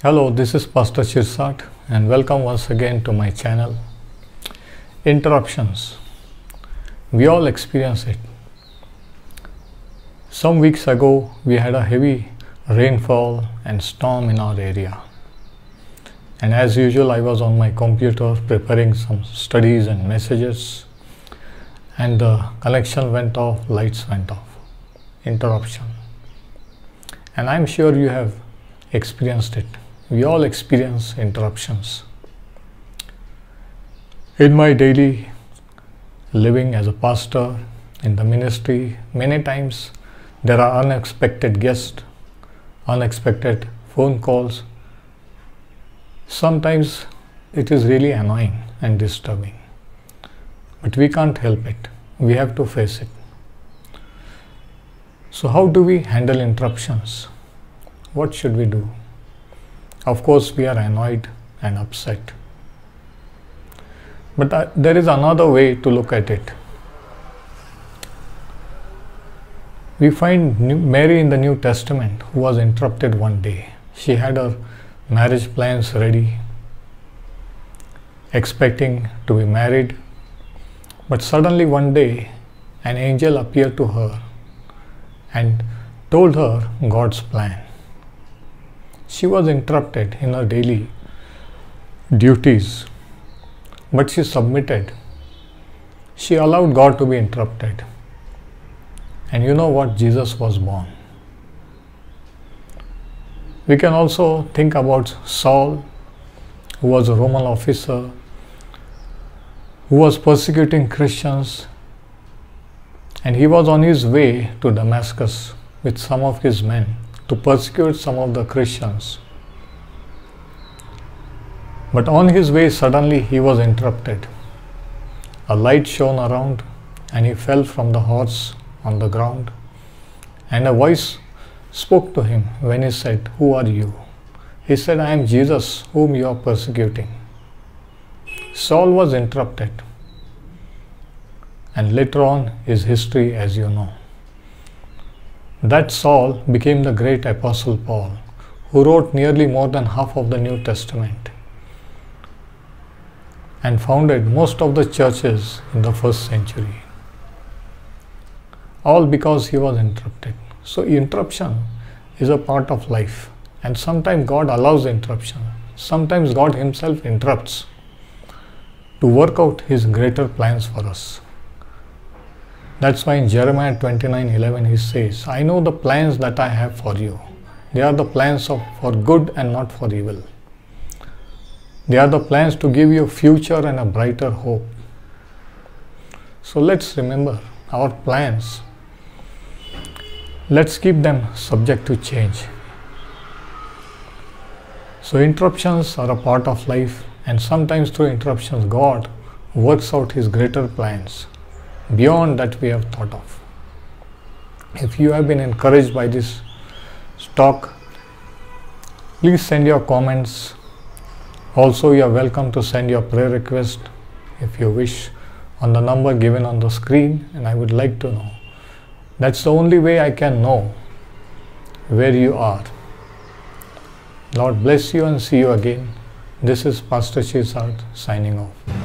Hello, this is Pastor Chirsat and welcome once again to my channel. Interruptions. We all experience it. Some weeks ago, we had a heavy rainfall and storm in our area. And as usual, I was on my computer preparing some studies and messages, and the connection went off, lights went off. Interruption. And I'm sure you have experienced it. We all experience interruptions. In my daily living as a pastor in the ministry, many times there are unexpected guests, unexpected phone calls. Sometimes it is really annoying and disturbing, but we can't help it. We have to face it. So how do we handle interruptions? What should we do? Of course, we are annoyed and upset. But there is another way to look at it. We find Mary in the New Testament who was interrupted one day. She had her marriage plans ready, expecting to be married. But suddenly one day, an angel appeared to her and told her God's plan. She was interrupted in her daily duties, but she submitted. She allowed God to be interrupted. And you know what? Jesus was born. We can also think about Saul, who was a Roman officer, who was persecuting Christians, and he was on his way to Damascus with some of his men to persecute some of the Christians. But on his way, suddenly he was interrupted. A light shone around and he fell from the horse on the ground, and a voice spoke to him when he said, "Who are you?" He said, "I am Jesus whom you are persecuting." Saul was interrupted, and later on is history, as you know. That Saul became the great Apostle Paul, who wrote nearly more than half of the New Testament and founded most of the churches in the first century. All because he was interrupted. So interruption is a part of life, and sometimes God allows interruption. Sometimes God himself interrupts to work out his greater plans for us. That's why in Jeremiah 29:11 he says, "I know the plans that I have for you. They are the plans for good and not for evil. They are the plans to give you a future and a brighter hope." So let's remember our plans. Let's keep them subject to change. So interruptions are a part of life, and sometimes through interruptions God works out his greater plans beyond that we have thought of. If you have been encouraged by this talk, please send your comments. Also, you are welcome to send your prayer request if you wish on the number given on the screen, and I would like to know. That's the only way I can know where you are. Lord bless you and see you again. This is Pastor Chirsat signing off.